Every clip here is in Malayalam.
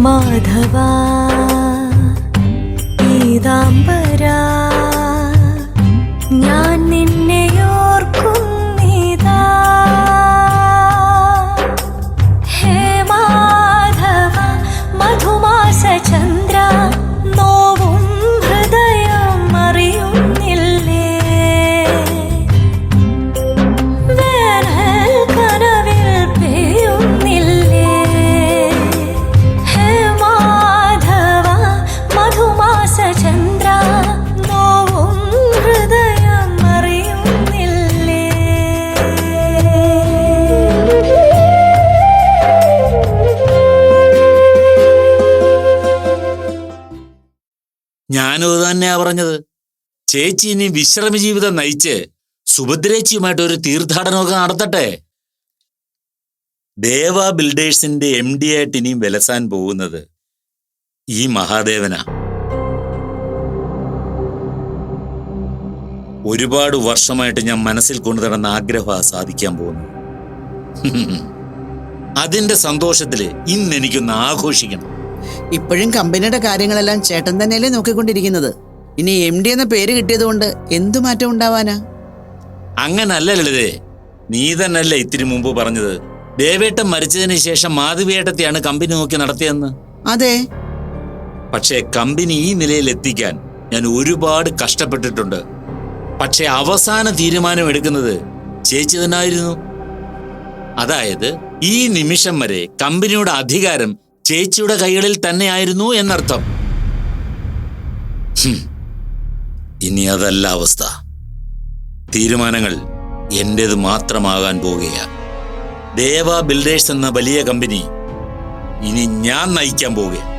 മാധവാ പീതാംബരാ ഞാൻ നിന്നെ ഓർക്കുന്നിതാ. ഹേ മാധവ മധുമാസ ചന്ദ്ര നോവും ഹൃദയം അറിയുന്നില്ലേ. വേനൽ കനവിൽ പെയ്യുന്നില്ലേ. ഹേ മാധവ മധുമാസ ചന്ദ്ര നോവും ഹൃദയം അറിയുന്നില്ലേ. ഞാനും അത് തന്നെയാ പറഞ്ഞത്. ചേച്ചി ഇനി വിശ്രമ ജീവിതം നയിച്ച് സുഭദ്രേച്ചിയുമായിട്ട് ഒരു തീർത്ഥാടനമൊക്കെ നടത്തട്ടെ. ദേവ ബിൽഡേഴ്സിന്റെ MD ആയിട്ട് ഇനിയും വിലസാൻ പോകുന്നത് ഈ മഹാദേവനാ. ഒരുപാട് വർഷമായിട്ട് ഞാൻ മനസ്സിൽ കൊണ്ടു നടന്ന ആഗ്രഹം സാധിക്കാൻ പോകുന്നു. അതിന്റെ സന്തോഷത്തില് ഇന്ന് എനിക്കൊന്ന് ആഘോഷിക്കണം. ഇപ്പോഴും കമ്പനിയുടെ കാര്യങ്ങളെല്ലാം ചേട്ടൻ തന്നെയല്ലേ നോക്കിക്കൊണ്ടിരിക്കുന്നത്. ഇനി MD എന്ന പേര് കിട്ടിയത് കൊണ്ട് എന്തു മാറ്റം ഉണ്ടാവാനാ? അങ്ങനല്ല ലളിതേ, നീ തന്നല്ലേ ഇത്തിരി മുമ്പ് പറഞ്ഞത് ദേവേട്ടൻ മരിച്ചതിന് ശേഷം മാധവിയേട്ടത്തെയാണ് കമ്പനി നോക്കി നടത്തിയെന്ന്. അതെ, പക്ഷേ കമ്പനി ഈ നിലയിൽ എത്തിക്കാൻ ഞാൻ ഒരുപാട് കഷ്ടപ്പെട്ടിട്ടുണ്ട്. പക്ഷെ അവസാന തീരുമാനം എടുക്കുന്നത് ചേച്ചി തന്നെയായിരുന്നു. അതായത് ഈ നിമിഷം വരെ കമ്പനിയുടെ അധികാരം ചേച്ചിയുടെ കൈകളിൽ തന്നെയായിരുന്നു എന്നർത്ഥം. ഇനി അതല്ല അവസ്ഥ. തീരുമാനങ്ങൾ എന്റേത് മാത്രമാകാൻ പോകുകയാണ്. ദേവ ബിൽഡേഴ്സ് എന്ന വലിയ കമ്പനി ഇനി ഞാൻ നയിക്കാൻ പോവുകയാണ്.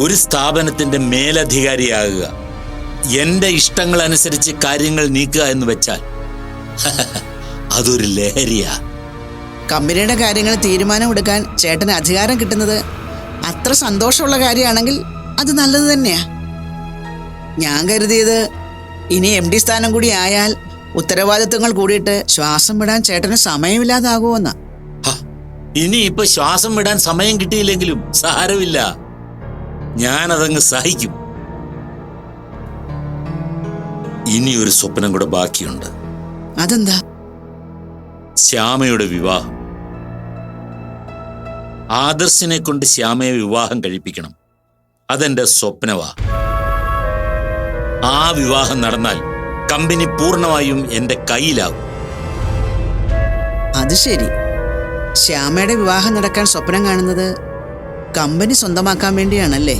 ഒരു സ്ഥാപനത്തിന്റെ മേലധികാരിയാകുക, എന്റെ ഇഷ്ടങ്ങൾ അനുസരിച്ച് കാര്യങ്ങൾ നീക്കുക എന്ന് വെച്ചാൽ അതൊരു ലഹരിയാ. കമ്പനിയുടെ കാര്യങ്ങൾ തീരുമാനമെടുക്കാൻ ചേട്ടന് അധികാരം കിട്ടുന്നത് അത്ര സന്തോഷമുള്ള കാര്യമാണെങ്കിൽ അത് നല്ലത് തന്നെയാ. ഞാൻ കരുതിയത് ഇനി MD സ്ഥാനം കൂടി ആയാൽ ഉത്തരവാദിത്വങ്ങൾ കൂടിയിട്ട് ശ്വാസം വിടാൻ ചേട്ടന് സമയമില്ലാതാകുമെന്ന. ഇനി ഇപ്പൊ ശ്വാസം വിടാൻ സമയം കിട്ടിയില്ലെങ്കിലും സാരമില്ല, ഞാനതങ്ങ് സഹിക്കും. ഇനി ഒരു സ്വപ്നം കൂടെ ബാക്കിയുണ്ട്. അതെന്താ? ശ്യാമയുടെ വിവാഹം. ആദർശിനെ കൊണ്ട് ശ്യാമയെ വിവാഹം കഴിപ്പിക്കണം. അതെന്റെ സ്വപ്നവാ. ആ വിവാഹം നടന്നാൽ കമ്പനി പൂർണ്ണമായും എന്റെ കയ്യിലാകും. അത് ശരി, ശ്യാമയുടെ വിവാഹം നടക്കാൻ സ്വപ്നം കാണുന്നത് കമ്പനി സ്വന്തമാക്കാൻ വേണ്ടിയാണല്ലേ?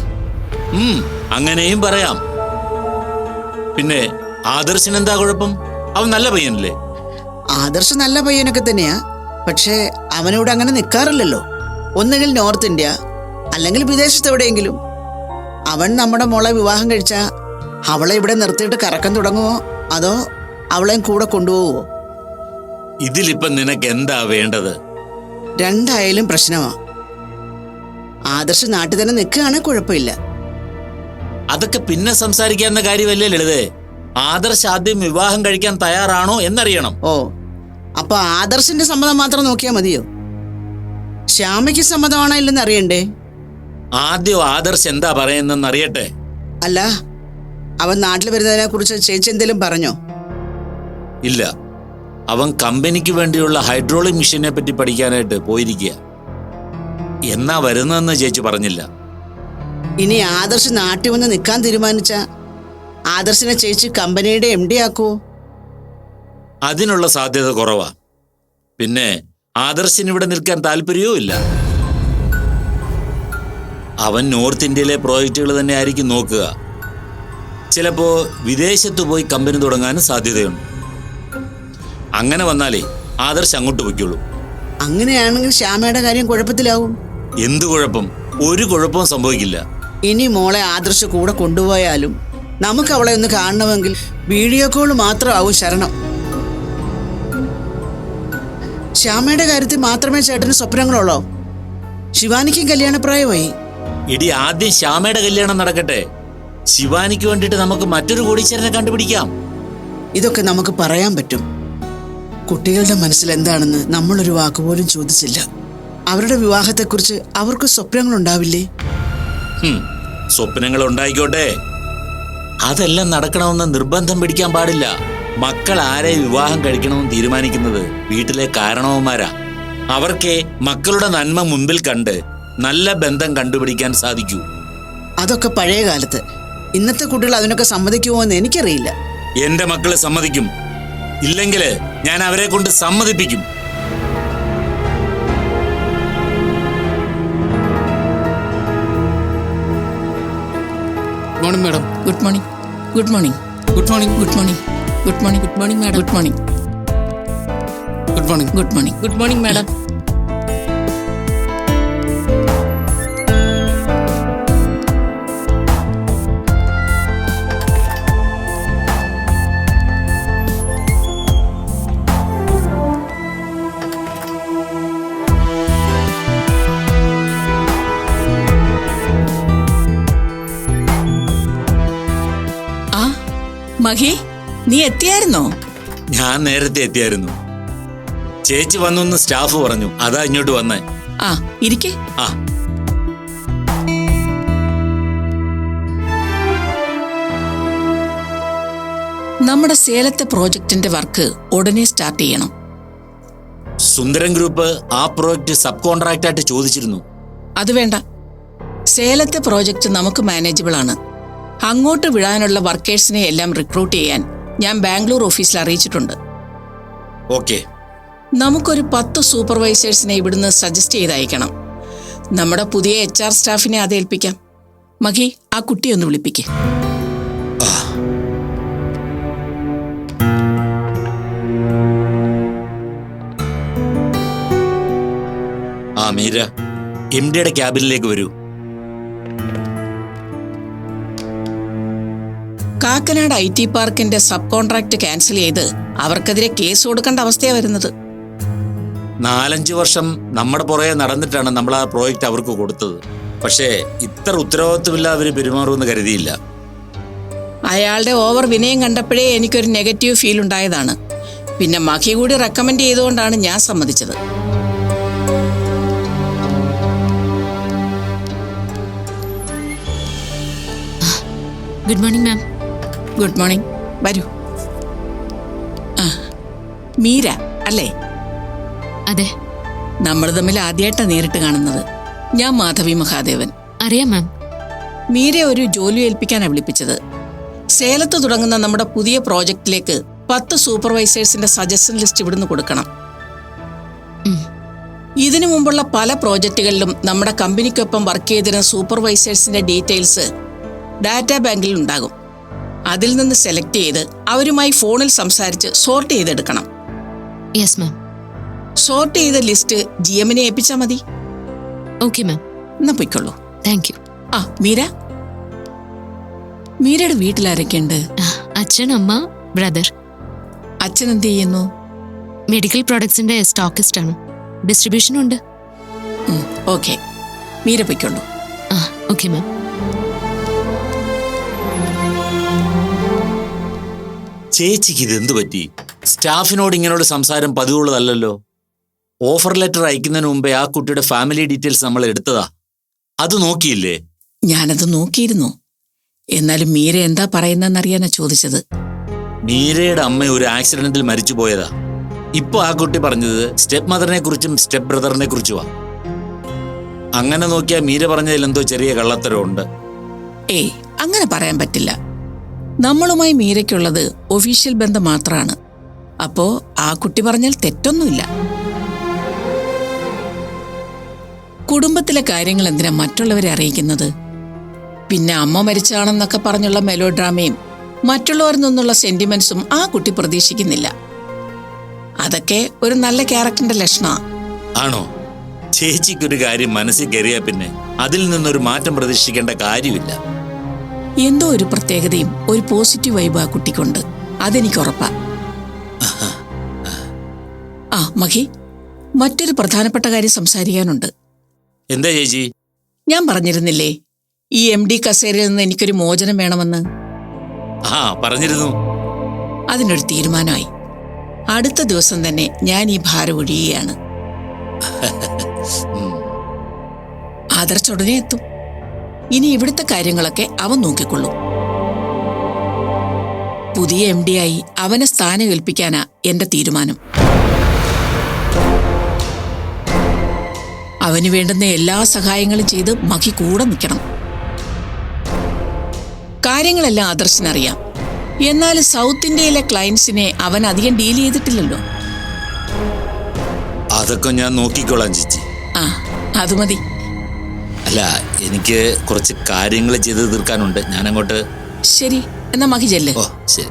അങ്ങനെയും പറയാം. പിന്നെ ആദർശിന് എന്താ കുഴപ്പം? അവൻ നല്ല പയ്യനല്ലേ? ആദർശ് നല്ല പയ്യനൊക്കെ തന്നെയാ. പക്ഷേ അവനോട് അങ്ങനെ നിൽക്കാറില്ലല്ലോ. ഒന്നുകിൽ നോർത്ത് ഇന്ത്യ അല്ലെങ്കിൽ വിദേശത്ത് എവിടെയെങ്കിലും. അവൻ നമ്മുടെ മോളെ വിവാഹം കഴിച്ചാ അവളെ ഇവിടെ നിർത്തിയിട്ട് കറക്കം തുടങ്ങുമോ അതോ അവളെയും കൂടെ കൊണ്ടുപോവോ? ഇതിലിപ്പം നിനക്ക് എന്താ വേണ്ടത്? രണ്ടായാലും പ്രശ്നമാ. ആദർശ് നാട്ടിൽ തന്നെ നിൽക്കുകയാണെങ്കിൽ കുഴപ്പമില്ല. അതൊക്കെ പിന്നെ സംസാരിക്കാവുന്ന കാര്യമല്ലേ ലളിതേ. ആദർശ് ആദ്യം വിവാഹം കഴിക്കാൻ തയ്യാറാണോ എന്നറിയണം. ഓ, അപ്പൊ ആദർശിന്റെ സമ്മതം മാത്രം നോക്കിയാൽ മതിയോ? ശ്യാമയ്ക്ക് സമ്മതമാണോ ഇല്ലെന്ന് അറിയണ്ടേ? ആദ്യം ആദർശ് എന്താ പറയുന്നെന്ന് അറിയട്ടെ. അല്ല, അവൻ നാട്ടിൽ വരുന്നതിനെ കുറിച്ച് ചേച്ചി എന്തെങ്കിലും പറഞ്ഞോ? ഇല്ല, അവൻ കമ്പനിക്ക് വേണ്ടിയുള്ള ഹൈഡ്രോളിക് മെഷീനെ പറ്റി പഠിക്കാനായിട്ട് പോയിരിക്കുക. എന്നാ വരുന്നതെന്ന് ചേച്ചി പറഞ്ഞില്ല. ഇനി ആദർശ് നാട്ടിൽ വന്ന് നിൽക്കാൻ തീരുമാനിച്ച ആദർശിനെ ചേച്ചി കമ്പനിയുടെ MD ആക്കുവോ? അതിനുള്ള സാധ്യത കുറവാ. പിന്നെ ആദർശിന് ഇവിടെ നിൽക്കാൻ താല്പര്യവും ഇല്ല. അവൻ നോർത്ത് ഇന്ത്യയിലെ പ്രോജക്റ്റുകൾ തന്നെ ആയിരിക്കും നോക്കുക. ചിലപ്പോ വിദേശത്ത് പോയി കമ്പനി തുടങ്ങാനും സാധ്യതയുണ്ട്. അങ്ങനെ വന്നാലേ ആദർശ് അങ്ങോട്ട് പൊയ്ക്കുള്ളൂ. അങ്ങനെയാണെങ്കിൽ ശ്യാമയുടെ കാര്യം കുഴപ്പത്തിലാവും. എന്തു കുഴപ്പം? ഒരു കുഴപ്പവും സംഭവിക്കില്ല. ഇനി മോളെ ആദർശ് കൂടെ കൊണ്ടുപോയാലും നമുക്ക് അവളെ ഒന്ന് കാണണമെങ്കിൽ വീഡിയോ കോൾ മാത്രമാവും ശരണം. ശ്യാമയുടെ കാര്യത്തിൽ മാത്രമേ ചേട്ടന് സ്വപ്നങ്ങളുള്ളോ? ശിവാനിക്കും കല്യാണപ്രായമായി. ഇടി ആദ്യം ശ്യാമയുടെ കല്യാണം നടക്കട്ടെ. ശിവാനിക്ക് വേണ്ടിയിട്ട് നമുക്ക് മറ്റൊരു കോടീശ്വരനെ കണ്ടുപിടിക്കാം. ഇതൊക്കെ നമുക്ക് പറയാൻ പറ്റും. കുട്ടികളുടെ മനസ്സിൽ എന്താണെന്ന് നമ്മളൊരു വാക്കുപോലും ചോദിച്ചില്ല. അവരുടെ വിവാഹത്തെക്കുറിച്ച് അവർക്ക് സ്വപ്നങ്ങളുണ്ടാവില്ലേ? സ്വപ്നങ്ങൾ ഉണ്ടായിക്കോട്ടെ, അതെല്ലാം നടക്കണമെന്ന് നിർബന്ധം പിടിക്കാൻ പാടില്ല. മക്കൾ ആരെ വിവാഹം കഴിക്കണമെന്ന് തീരുമാനിക്കുന്നത് വീട്ടിലെ കാരണവന്മാരാ. അവർക്ക് മക്കളുടെ നന്മ മുൻപിൽ കണ്ട് നല്ല ബന്ധം കണ്ടുപിടിക്കാൻ സാധിക്കൂ. അതൊക്കെ പഴയ കാലത്ത്. ഇന്നത്തെ കുട്ടികൾ അതിനൊക്കെ സമ്മതിക്കുമോ എന്ന് എനിക്കറിയില്ല. എന്റെ മക്കള് സമ്മതിക്കും. ഇല്ലെങ്കിൽ ഞാൻ അവരെ കൊണ്ട് സമ്മതിപ്പിക്കും. Morning madam. Good morning. Good morning. Good morning. Good morning. Good morning. Good morning madam. Good morning. Good morning. Good morning. Good morning madam. Mahi, നീ എത്തിയായിരുന്നോ? ഞാൻ നേരത്തെ എത്തിയായിരുന്നു. ചേച്ചി വന്നൊന്ന് സ്റ്റാഫ് പറഞ്ഞു, അതാ ഇങ്ങോട്ട് വന്നേ. ആ, ഇരിക്കേ. ആ, നമ്മുടെ സേലത്തെ പ്രോജക്റ്റിന്റെ വർക്ക് ഉടനെ സ്റ്റാർട്ട് ചെയ്യണം. സുന്ദരം ഗ്രൂപ്പ് ആ പ്രോജക്റ്റ് സബ് കോൺട്രാക്ട് ആയിട്ട് ചോദിച്ചിരുന്നു. അത് വേണ്ട. സേലത്തെ പ്രോജക്റ്റ് നമുക്ക് മാനേജബിൾ ആണ്. അങ്ങോട്ട് വിടാനുള്ള വർക്കേഴ്സിനെ എല്ലാം റിക്രൂട്ട് ചെയ്യാൻ ഞാൻ ബാംഗ്ലൂർ ഓഫീസിൽ അറിയിച്ചിട്ടുണ്ട്. ഓക്കെ. നമുക്കൊരു 10 സൂപ്പർവൈസേഴ്സിനെ ഇവിടുന്ന് സജസ്റ്റ് ചെയ്ത് അയക്കണം. നമ്മുടെ പുതിയ HR സ്റ്റാഫിനെ അത് ഏൽപ്പിക്കാം. മഹി, ആ കുട്ടിയൊന്ന് വിളിപ്പിക്കേ. ആ മീര, MDയുടെ ക്യാബിനിലേക്ക് വരൂ. കാക്കനാട് IT പാർക്കിന്റെ സബ് കോൺട്രാക്ട് ക്യാൻസൽ ചെയ്ത് അവർക്കെതിരെ കേസ് കൊടുക്കേണ്ട അവസ്ഥയാണ് വരുന്നത്. 4-5 വർഷം നമ്മുടെ പുറകെ നടന്നിട്ടാണ് നമ്മൾ ആ പ്രോജക്റ്റ് അവർക്ക് കൊടുത്തത്. പക്ഷേ ഇത്ര ഉത്തരവാദിത്വമില്ല അവര് പെരുമാറുമെന്ന് കരുതിയില്ല. അയാളുടെ ഓവർ വിനയം കണ്ടപ്പോഴേ എനിക്കൊരു നെഗറ്റീവ് ഫീൽ ഉണ്ടായതാണ്. പിന്നെ മഹി കൂടി റെക്കമെൻഡ് ചെയ്തുകൊണ്ടാണ് ഞാൻ സമ്മതിച്ചത്. Good morning ma'am. Good morning. വരൂ. ആ, മീര അല്ലേ? അതെ. നമ്മൾ തമ്മിൽ ആദ്യമായിട്ടാണ് നേരിട്ട് കാണുന്നത്. ഞാൻ മാധവി മഹാദേവൻ. അറിയാം മാം. മീര ഒരു ജോലി ഏൽപ്പിക്കാനാണ് വിളിപ്പിച്ചത്. സേലത്ത് തുടങ്ങുന്ന നമ്മുടെ പുതിയ പ്രോജക്റ്റിലേക്ക് 10 സൂപ്പർവൈസേഴ്സിന്റെ സജഷൻ ലിസ്റ്റ് ഇവിടുന്ന് കൊടുക്കണം. ഇതിനു മുമ്പുള്ള പല പ്രോജക്റ്റുകളിലും നമ്മുടെ കമ്പനിക്കൊപ്പം വർക്ക് ചെയ്തിരുന്ന സൂപ്പർവൈസേഴ്സിന്റെ ഡീറ്റെയിൽസ് ഡാറ്റാ ബാങ്കിൽ ഉണ്ടാകും. അതിൽ നിന്ന് സെലക്ട് ചെയ്ത് അവരുമായി ഫോണിൽ സംസാരിച്ച് സോർട്ട് ചെയ്തെടുക്കണം. Yes ma'am. സോർട്ട് ചെയ്ത ലിസ്റ്റ് GMനെ ഏൽപ്പിച്ചാൽ മതി. Okay ma'am. എന്നാ പൊയ്ക്കൊള്ളൂ. Thank you. ആ, മീരയുടെ വീട്ടിലാരൊക്കെയുണ്ട്? അച്ഛൻ, അമ്മ, ബ്രദർ. അച്ഛൻ എന്ത് ചെയ്യുന്നു? മെഡിക്കൽ പ്രോഡക്ട്സിന്റെ സ്റ്റോക്കിസ്റ്റ് ആണ്. ഡിസ്ട്രിബ്യൂഷനും ഉണ്ട്. ഓക്കെ, മീര പൊയ്ക്കൊള്ളൂ. ആ, ഓക്കെ മാം. ചേച്ചിക്ക് ഇത് എന്ത് പറ്റി? സ്റ്റാഫിനോട് ഇങ്ങനോട് സംസാരം പതിവുള്ളതല്ലോ. ഓഫർ ലെറ്റർ അയക്കുന്നതിന് മുമ്പേ ആ കുട്ടിയുടെ ഫാമിലി ഡീറ്റെയിൽസ് നമ്മൾ എടുത്തതാ. അത് നോക്കിയില്ലേ? ഞാനത് നോക്കിയിരുന്നു. എന്നാലും മീര എന്താ പറയുന്നറിയാനാ ചോദിച്ചത്. മീരയുടെ അമ്മ ഒരു ആക്സിഡന്റിൽ മരിച്ചു പോയതാ. ഇപ്പൊ ആ കുട്ടി പറഞ്ഞത് സ്റ്റെപ്പ് മദറിനെ കുറിച്ചും സ്റ്റെപ്പ് ബ്രദറിനെ കുറിച്ചുമാ. അങ്ങനെ നോക്കിയാൽ മീര പറഞ്ഞതിൽ എന്തോ ചെറിയ കള്ളത്തരമുണ്ട്. ഏയ്, അങ്ങനെ പറയാൻ പറ്റില്ല. നമ്മളുമായി മീരയ്ക്കുള്ളത് ഒഫീഷ്യൽ ബന്ധം മാത്രമാണ്. അപ്പോ ആ കുട്ടി പറഞ്ഞാൽ തെറ്റൊന്നുമില്ല. കുടുംബത്തിലെ കാര്യങ്ങൾ എന്തിനാ മറ്റുള്ളവരെ അറിയിക്കുന്നത്? പിന്നെ അമ്മ മരിച്ചാണെന്നൊക്കെ പറഞ്ഞുള്ള മെലോ ഡ്രാമയും മറ്റുള്ളവരിൽ നിന്നുള്ള സെന്റിമെന്റ്സും ആ കുട്ടി പ്രതീക്ഷിക്കുന്നില്ല. അതൊക്കെ ഒരു നല്ല ക്യാരക്ടറിന്റെ ലക്ഷണമാണ്. ആണോ? ചേച്ചിക്കൊരു കാര്യം മനസ്സിൽ കയറിയാ പിന്നെ അതിൽ നിന്നൊരു മാറ്റം പ്രതീക്ഷിക്കേണ്ട കാര്യമില്ല. എന്തോ ഒരു പ്രത്യേകതയും ഒരു പോസിറ്റീവ് വൈബ് ആ കുട്ടിക്കുണ്ട്. അതെനിക്ക് ഉറപ്പാ. ആ മഹി, മറ്റൊരു പ്രധാനപ്പെട്ട കാര്യം സംസാരിക്കാനുണ്ട്. എന്താ ചേച്ചി? ഞാൻ പറഞ്ഞിരുന്നില്ലേ ഈ MD കസേരയിൽ നിന്ന് എനിക്കൊരു മോചനം വേണമെന്ന്? ആ, പറഞ്ഞിരുന്നു. അതിനൊരു തീരുമാനമായി. അടുത്ത ദിവസം തന്നെ ഞാൻ ഈ ഭാരം ഒഴിയുകയാണ്. ആദർശ് ഉടനെ എത്തും. ഇനി ഇവിടുത്തെ കാര്യങ്ങളൊക്കെ അവൻ നോക്കിക്കൊള്ളും. പുതിയ MD ആയി അവനെ സ്ഥാനം ഏൽപ്പിക്കാനാ എന്റെ തീരുമാനം. അവന് വേണ്ടുന്ന എല്ലാ സഹായങ്ങളും ചെയ്ത് മഹി കൂടെ നിൽക്കണം. കാര്യങ്ങളെല്ലാം ആദർശിനറിയാം. എന്നാൽ സൗത്ത് ഇന്ത്യയിലെ ക്ലയൻസിനെ അവൻ അധികം ഡീൽ ചെയ്തിട്ടില്ലല്ലോ. അതൊക്കെ ഞാൻ നോക്കിക്കോളാം ചേച്ചി. ആ, അത് മതി. അല്ല, എനിക്ക് കുറച്ച് കാര്യങ്ങൾ ചെയ്ത് തീർക്കാനുണ്ട്. ഞാൻ അങ്ങോട്ട്. ശരി, എന്നാ മഹി ചെല്ല്. ഓ ശരി.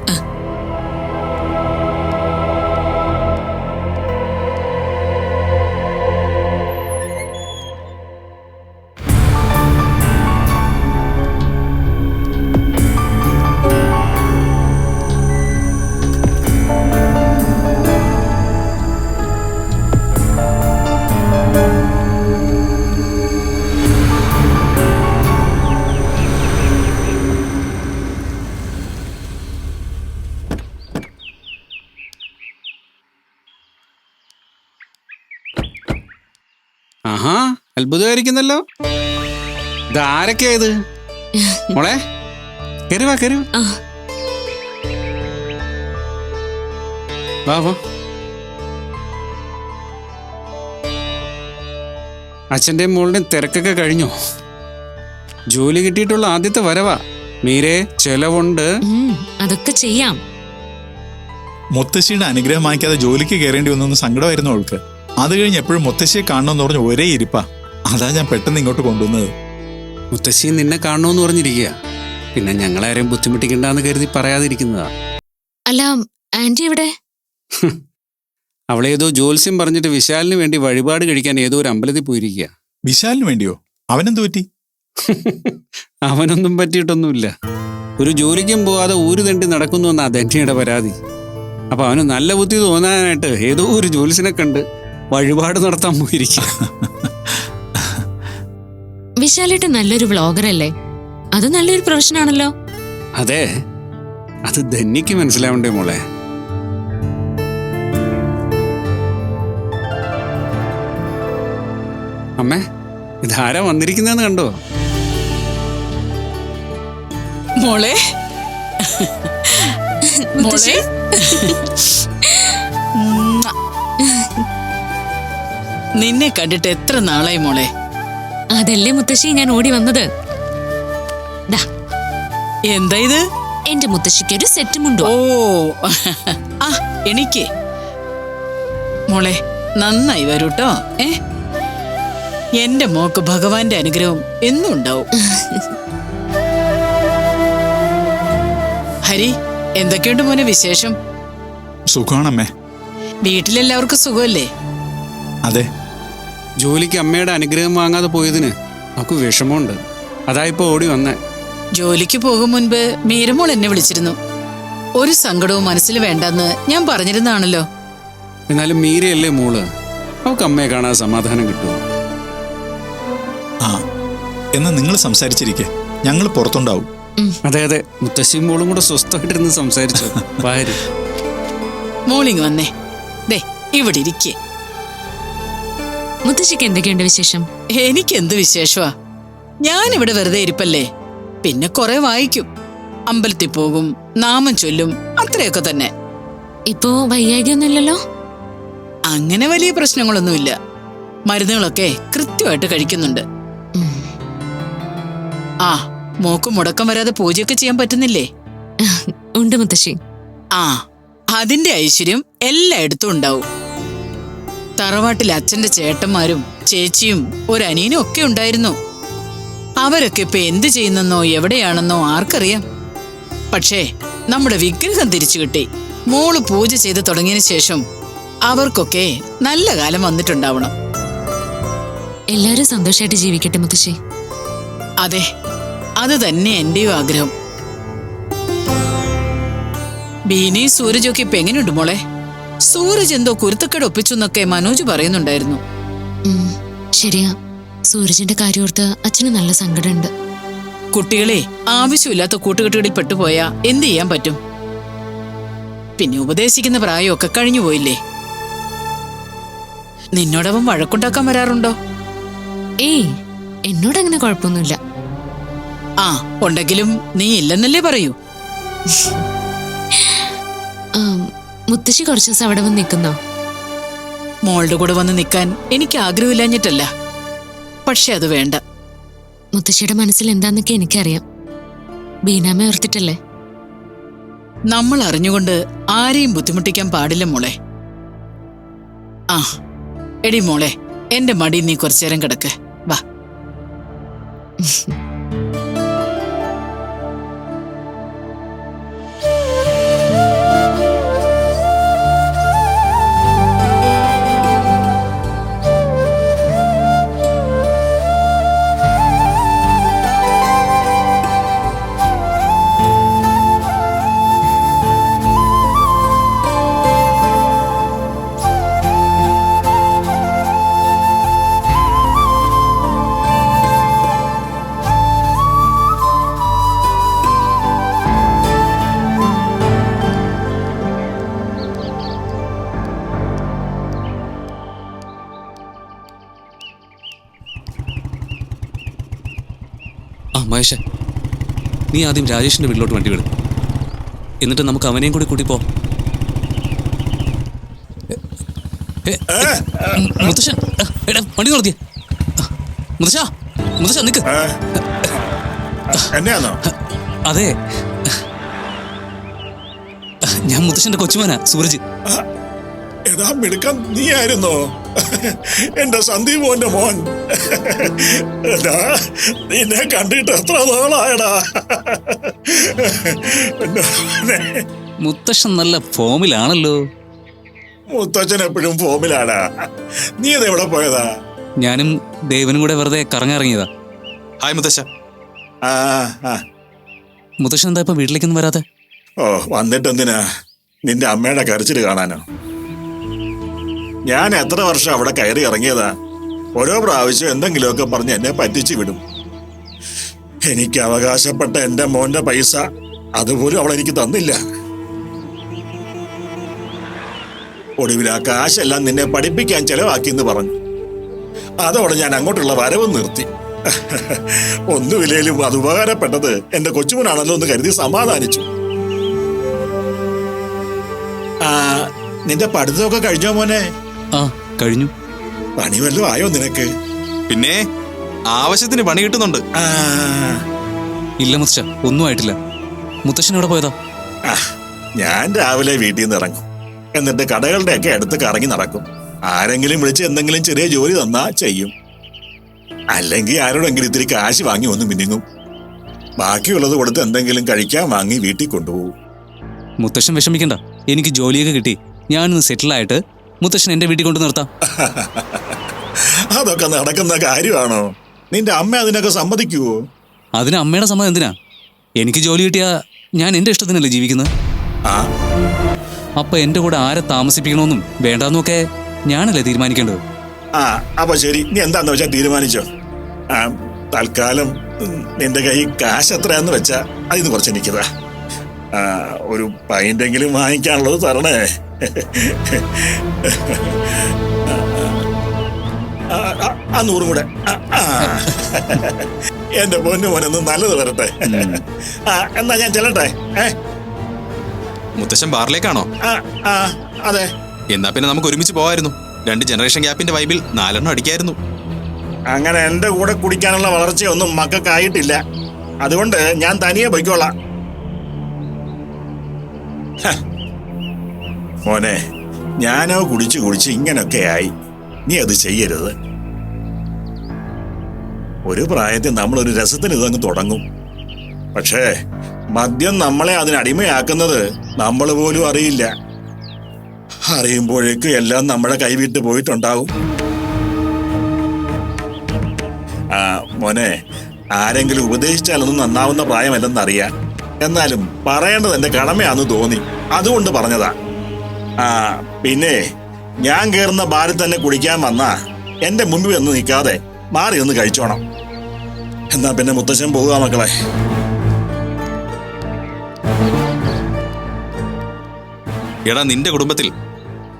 ആഹാ, അത്ഭുതമായിരിക്കുന്നല്ലോ. ഇതാരൊക്കെയാ ഇത്? മോളെ കരുവാ കരു. വാ വാ. അച്ഛൻ്റെയും മോളുടെയും തിരക്കൊക്കെ കഴിഞ്ഞോ? ജോലി കിട്ടിയിട്ടുള്ള ആദ്യത്തെ വരവാ. മീരെ ചെലവുണ്ട്. അതൊക്കെ ചെയ്യാം. മുത്തശ്ശിയുടെ അനുഗ്രഹം വാങ്ങിക്കാതെ ജോലിക്ക് കയറേണ്ടി വന്നൊന്ന് സങ്കടമായിരുന്നു അവൾക്ക്. അത് കഴിഞ്ഞ് എപ്പോഴും മുത്തശ്ശിയെ കാണണമെന്ന് പറഞ്ഞ് ഒരേ ഇരിപ്പാ. അതാ ഞാൻ പെട്ടെന്ന് ഇങ്ങോട്ട് കൊണ്ടുവന്നത്. മുത്തശ്ശി നിന്നെ കാണണമെന്ന് പറഞ്ഞിരിക്കുക. പിന്നെ ഞങ്ങളാരെയും ബുദ്ധിമുട്ടിക്കണ്ടെന്ന് കരുതി പറയാതിരിക്കുന്നതാ. അല്ല, ആന്റി എവിടെ? അവളേതോ ജോത്സ്യം പറഞ്ഞിട്ട് വിശാലിന് വേണ്ടി വഴിപാട് കഴിക്കാൻ ഏതോ ഒരു അമ്പലത്തിൽ പോയിരിക്കുക. വിശാലിന് വേണ്ടിയോ? അവനെന്ത് പറ്റി? അവനൊന്നും പറ്റിയിട്ടൊന്നുമില്ല. ഒരു ജോലിക്കും പോവാതെ ഊര് തണ്ടി നടക്കുന്നു എന്നാ ധന്യയുടെ പരാതി. അപ്പൊ അവന് നല്ല ബുദ്ധി തോന്നാനായിട്ട് ഏതോ ഒരു ജോലിസിനെ കണ്ട് വഴിപാട് നടത്താൻ പോയിരിക്കുക. വിശാലേട്ടൻ നല്ലൊരു വ്ളോഗർ അല്ലേ? അത് നല്ലൊരു പ്രൊഫഷൻ ആണല്ലോ. അതെ, അത് ധന്യക്ക് മനസ്സിലാവണ്ടേ മോളെ. അമ്മേ, ഇതാരാ വന്നിരിക്കുന്നതെന്ന് കണ്ടോ? മോളെ മോളെ, നിന്നെ കണ്ടിട്ട് എത്ര നാളായി മോളെ. അതല്ലേ മുത്തശ്ശി ഞാൻ ഓടി വന്നത്. ദാ, എന്താ ഇത്? എന്റെ മുത്തശ്ശിക്ക് ഒരു സെറ്റ് മുണ്ടോ. ഓ, ആ എനിക്ക് മോളെ നന്നായി വരൂട്ടോ. എന്റെ മോക്ക് ഭഗവാന്റെ അനുഗ്രഹം എന്നും ഉണ്ടാവും. ഹരി, എന്തൊക്കെയുണ്ട് മോനെ വിശേഷം? സുഖമാണമ്മേ. വീട്ടിലെല്ലാവർക്കും സുഖമല്ലേ? അതെ. ജോലിക്ക് അമ്മയുടെ അനുഗ്രഹം വാങ്ങാതെ പോയതിന് നമുക്ക് വിഷമമുണ്ട്. അതായിപ്പോ ഓടി വന്നേ. ജോലിക്ക് പോകും മുൻപ് മീരമോൾ എന്നെ വിളിച്ചിരുന്നു. ഒരു സങ്കടവും മനസ്സിൽ വേണ്ടെന്ന് ഞാൻ പറഞ്ഞിരുന്നാണല്ലോ. എന്നാലും മീരയല്ലേ മോള്, അവൾക്ക് അമ്മയെ കാണാൻ സമാധാനം കിട്ടുമോ? ആ, എന്നാ നിങ്ങൾ സംസാരിച്ചിരിക്കെ, ഞങ്ങൾ പുറത്തുണ്ടാവും. അതെ അതെ, മുത്തശ്ശിയും മോളും കൂടെ സ്വസ്ഥമായിട്ടിരുന്ന് സംസാരിച്ചു. വാരി മോളിങ് വന്നേ. ദേ ഇവിടെ ഇരിക്കേ. മുത്തശ്ശിക്ക് എന്തൊക്കെയുണ്ട് വിശേഷം? എനിക്കെന്ത് വിശേഷമാ, ഞാനിവിടെ വെറുതെ ഇരിപ്പല്ലേ. പിന്നെ കുറെ വായിക്കും, അമ്പലത്തിൽ പോകും, നാമം ചൊല്ലും, അത്രയൊക്കെ തന്നെ. ഇപ്പോ വയ്യായികയൊന്നുമില്ലല്ലോ? അങ്ങനെ വലിയ പ്രശ്നങ്ങളൊന്നുമില്ല. മരുന്നുകളൊക്കെ കൃത്യമായിട്ട് കഴിക്കുന്നുണ്ട്. ആ, മോക്ക് മുടക്കം വരാതെ പൂജയൊക്കെ ചെയ്യാൻ പറ്റുന്നില്ലേ? ഉണ്ട് മുത്തശ്ശി. ആ, അതിന്റെ ഐശ്വര്യം എല്ലായിടത്തും ഉണ്ടാവും. തറവാട്ടിൽ അച്ഛന്റെ ചേട്ടന്മാരും ചേച്ചിയും ഒരനിയനും ഒക്കെ ഉണ്ടായിരുന്നു. അവരൊക്കെ ഇപ്പൊ എന്ത് ചെയ്യുന്നെന്നോ എവിടെയാണെന്നോ ആർക്കറിയാം. പക്ഷേ നമ്മുടെ വിഗ്രഹം തിരിച്ചു കിട്ടി. മോള് പൂജ ചെയ്ത് തുടങ്ങിയതിനു ശേഷം അവർക്കൊക്കെ നല്ല കാലം വന്നിട്ടുണ്ടാവണം. എല്ലാരും സന്തോഷമായിട്ട് ജീവിക്കട്ടെ മുത്തശ്ശി. അതെ, അത് തന്നെ എന്റെയും ആഗ്രഹം. ബീനി സൂരജൊക്കെ ഇപ്പൊ എങ്ങനെയുണ്ട് മോളെ? സൂരജ് എന്തോ കുരുത്തക്കേട് ഒപ്പിച്ചു എന്നൊക്കെ മനോജ് പറയുന്നുണ്ടായിരുന്നു. ശരിയാ, സൂരജിന്റെ കാര്യോർത്ത് അച്ഛന് നല്ല സങ്കടമുണ്ട്. കുട്ടികളെ ആവശ്യമില്ലാത്ത കൂട്ടുകെട്ടുകളിൽ പെട്ടുപോയാ എന്ത് ചെയ്യാൻ പറ്റും? പിന്നെ ഉപദേശിക്കുന്ന പ്രായമൊക്കെ കഴിഞ്ഞു പോയില്ലേ. നിന്നോടവൻ വഴക്കുണ്ടാക്കാൻ വരാറുണ്ടോ? ഏയ് എന്നോടങ്ങനെ കുഴപ്പമൊന്നുമില്ല. ആ, ഉണ്ടെങ്കിലും നീ ഇല്ലെന്നല്ലേ പറയൂ. മുത്തശ്ശി കുറച്ചു ദിവസം അവിടെ വന്ന് നിൽക്കുന്നോ? മോളുടെ കൂടെ വന്ന് നിൽക്കാൻ എനിക്ക് ആഗ്രഹമില്ലാഞ്ഞിട്ടല്ല, പക്ഷെ അത് വേണ്ട. മുത്തശ്ശിയുടെ മനസ്സിൽ എന്താന്നൊക്കെ എനിക്കറിയാം. ബീനാമ ഓർത്തിട്ടല്ലേ. നമ്മൾ അറിഞ്ഞുകൊണ്ട് ആരെയും ബുദ്ധിമുട്ടിക്കാൻ പാടില്ല മോളെ. ആ എടി മോളെ, എന്റെ മടി നീ കുറച്ചേരം കിടക്ക്. വാ. മഹേഷ, നീ ആദ്യം രാജേഷിന്റെ വീട്ടിലോട്ട് വണ്ടി വിടും, എന്നിട്ട് നമുക്ക് അവനെയും കൂടി കൂട്ടി പോ. മുത്തശ്ശൻ, എടാ വണ്ടി നിർത്തിയ. മുത്തശ്ശ നിക്ക്. അതെ, ഞാൻ മുത്തശ്ശന്റെ കൊച്ചുമോനാ സൂരജ്. എടാ മിടുക്കൻ, നീ ആയിരുന്നോ എന്റെ സന്ദീപോന്റെ മോൻ? നിന്നെ കണ്ടിട്ട് എത്ര നാളായടാ. മുത്തശ്ശൻ നല്ല ഫോമിലാണല്ലോ. മുത്തച്ഛൻ എപ്പോഴും ഫോമിലാടാ. നീ അതെവിടെ പോയതാ? ഞാനും ദേവനും കൂടെ വെറുതെ കറങ്ങിറങ്ങിയതാ. ഹായ് മുത്തശ്ശ. മുത്തശ്ശൻ എന്താ ഇപ്പൊ വീട്ടിലേക്കൊന്നും വരാതെ? ഓ, വന്നിട്ടെന്തിനാ? നിന്റെ അമ്മയുടെ കരച്ചിൽ കാണാനോ? ഞാൻ എത്ര വർഷം അവിടെ കയറി ഇറങ്ങിയതാ. ഓരോ പ്രാവശ്യം എന്തെങ്കിലുമൊക്കെ പറഞ്ഞ് എന്നെ പറ്റിച്ചു വിടും. എനിക്ക് അവകാശപ്പെട്ട എന്റെ മോന്റെ പൈസ അതുപോലും അവൾ എനിക്ക് തന്നില്ല. ഒടുവിൽ ആ കാശെല്ലാം നിന്നെ പഠിപ്പിക്കാൻ ചെലവാക്കിയെന്ന് പറഞ്ഞു. അതോടെ ഞാൻ അങ്ങോട്ടുള്ള വരവും നിർത്തി. ഒന്നുമില്ലേലും അത് ഉപകാരപ്പെട്ടത് എന്റെ കൊച്ചുമോനാണല്ലോ എന്ന് കരുതി സമാധാനിച്ചു. നിന്റെ പഠിത്തമൊക്കെ കഴിഞ്ഞോ മോനെ? ആ, കഴിഞ്ഞു. പണി വല്ലതും ആയോ നിനക്ക്? പിന്നെ ആവശ്യത്തിന് പണി കിട്ടുന്നുണ്ട്. ഇല്ല മുത്തശ്ശ, ഒന്നും ആയിട്ടില്ല. മുത്തശ്ശൻ എവിടെ പോയതാ? ഞാൻ രാവിലെ വീട്ടിൽ നിന്ന് ഇറങ്ങും, എന്നിട്ട് കടകളുടെയൊക്കെ അടുത്ത് കറങ്ങി നടക്കും. ആരെങ്കിലും വിളിച്ച് എന്തെങ്കിലും ചെറിയ ജോലി തന്നാ ചെയ്യും, അല്ലെങ്കിൽ ആരോടെങ്കിലും ഇത്തിരി കാശ് വാങ്ങി ഒന്ന് മിനിങ്ങും. ബാക്കിയുള്ളത് കൊടുത്ത് എന്തെങ്കിലും കഴിക്കാൻ വാങ്ങി വീട്ടിൽ കൊണ്ടുപോകും. മുത്തശ്ശൻ വിഷമിക്കണ്ട, എനിക്ക് ജോലിയൊക്കെ കിട്ടി. ഞാനൊന്ന് സെറ്റിലായിട്ട് മുത്തശ്ശൻ എന്റെ വീട്ടിൽ കൊണ്ട് നിർത്താം. അതൊക്കെ നടക്കുന്ന കാര്യമാണോ? നിന്റെ അമ്മ അതിനൊക്കെ സമ്മതിക്കുവോ? അതിന് അമ്മയുടെ സമ്മതം എന്തിനാ? എനിക്ക് ജോലി കിട്ടിയാ ഞാൻ എന്റെ ഇഷ്ടത്തിനല്ലേ ജീവിക്കുന്നത്. അപ്പൊ എന്റെ കൂടെ ആരെ താമസിപ്പിക്കണമെന്നും വേണ്ടെന്നും ഒക്കെ ഞാനല്ലേ തീരുമാനിക്കേണ്ടത്. അപ്പൊ ശരി, നീ എന്താന്ന് വെച്ചാ തീരുമാനിച്ചോ. തൽക്കാലം നിന്റെ കൈ കാശ് എത്രയാന്ന് വെച്ചാ അതിന്ന് കുറച്ച് എനിക്കതാ. ഒരു പൈൻ്റെങ്കിലും വാങ്ങിക്കാനുള്ളത് തരണേ. ആ 100 കൂടെ. എന്റെ പൊന്നു മോനൊന്ന് നല്ലത് വരട്ടെ. എന്നാ ഞാൻ ചെല്ലട്ടെ. മുത്തശ്ശൻ ബാറിലേക്കാണോ? അതെ. എന്നാ പിന്നെ നമുക്ക് ഒരുമിച്ച് പോവായിരുന്നു. 2 ജനറേഷൻ ഗ്യാപ്പിന്റെ വൈബിൽ 4 എണ്ണം അടിക്കായിരുന്നു. അങ്ങനെ എന്റെ കൂടെ കുടിക്കാനുള്ള വളർച്ചയൊന്നും മക്കൾക്കായിട്ടില്ല. അതുകൊണ്ട് ഞാൻ തനിയെ പോയിക്കോളാം. മോനെ, ഞാനോ കുടിച്ച് ഇങ്ങനൊക്കെ ആയി. നീ അത് ചെയ്യരുത്. ഒരു പ്രായത്തിൽ നമ്മളൊരു രസത്തിന് ഇതങ്ങ് തുടങ്ങും. പക്ഷേ മദ്യം നമ്മളെ അതിനടിമയാക്കുന്നത് നമ്മൾ പോലും അറിയില്ല. അറിയുമ്പോഴേക്കും എല്ലാം നമ്മളെ കൈവിട്ട് പോയിട്ടുണ്ടാവും. മോനെ, ആരെങ്കിലും ഉപദേശിച്ചാലൊന്നും നന്നാവുന്ന പ്രായമല്ലെന്നറിയാം. എന്നാലും പറയേണ്ടത് എന്റെ കടമയാന്ന് തോന്നി, അതുകൊണ്ട് പറഞ്ഞതാ. പിന്നെ ഞാൻ കയറുന്ന ബാറിൽ തന്നെ കുടിക്കാൻ വന്നാ എന്റെ മുമ്പിൽ ഒന്ന് നിൽക്കാതെ മാറി ഒന്ന് കഴിച്ചോണം. എന്നാ പിന്നെ മുത്തശ്ശൻ പോവുക മക്കളെ. എടാ, നിന്റെ കുടുംബത്തിൽ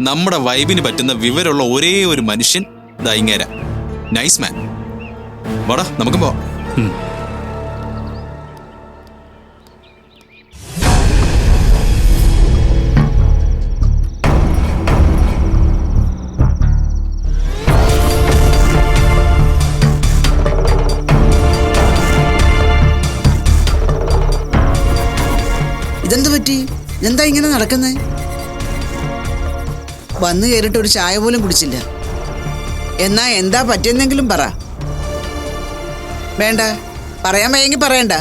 നമ്മുടെ വൈബിന് പറ്റുന്ന വിവരമുള്ള ഒരേ ഒരു മനുഷ്യൻ ദൈങ്ങേര. നൈസ് മാൻ. വാടാ നമുക്ക് പോവാം. ഇതെന്ത് പറ്റി? എന്താ ഇങ്ങനെ നടക്കുന്നേ? വന്നു കയറിയിട്ട് ഒരു ചായ പോലും കുടിച്ചില്ല. എന്നാ എന്താ പറ്റിയെന്നെങ്കിലും പറ. വേണ്ട, പറയാൻ വയ്യെങ്കിൽ പറയണ്ട.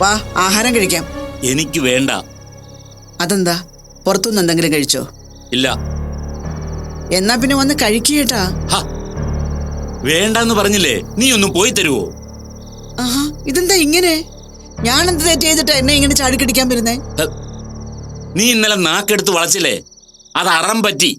വാ, ആഹാരം കഴിക്കാം. എനിക്ക് വേണ്ട. അതെന്താ, പുറത്തുനിന്ന് എന്തെങ്കിലും കഴിച്ചോ? ഇല്ല. എന്നാ പിന്നെ വന്ന് കഴിക്കേട്ടാ. വേണ്ടെന്ന് പറഞ്ഞില്ലേ? നീ ഒന്ന് പോയി തരുവോ? ആഹാ, ഇതെന്താ ഇങ്ങനെ? ഞാൻ എന്ത് തെറ്റ് ചെയ്തിട്ടാ എന്നെ ഇങ്ങനെ ചാടിക്കടിക്കാൻ വരുന്നേ? നീ ഇന്നലെ നാക്കെടുത്ത് വളച്ചില്ലേ, അത് അറം പറ്റി.